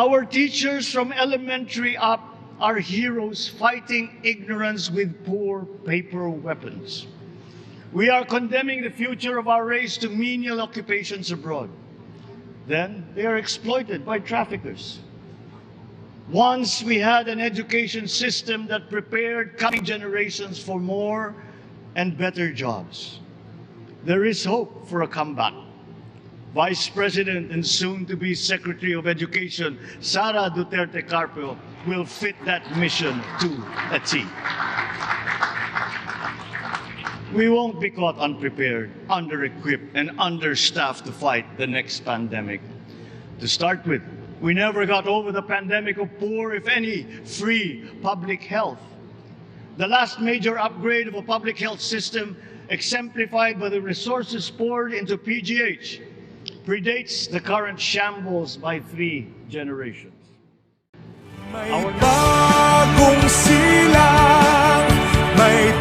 Our teachers from elementary up are heroes fighting ignorance with poor paper weapons. We are condemning the future of our race to menial occupations abroad. Then they are exploited by traffickers. Once we had an education system that prepared coming generations for more and better jobs. There is hope for a comeback. Vice President and soon-to-be Secretary of Education, Sara Duterte Carpio, will fit that mission to a T. We won't be caught unprepared, under-equipped, and understaffed to fight the next pandemic. To start with, we never got over the pandemic of poor, if any, free public health. The last major upgrade of a public health system, exemplified by the resources poured into PGH, predates the current shambles by 3 generations. May bagong silang, may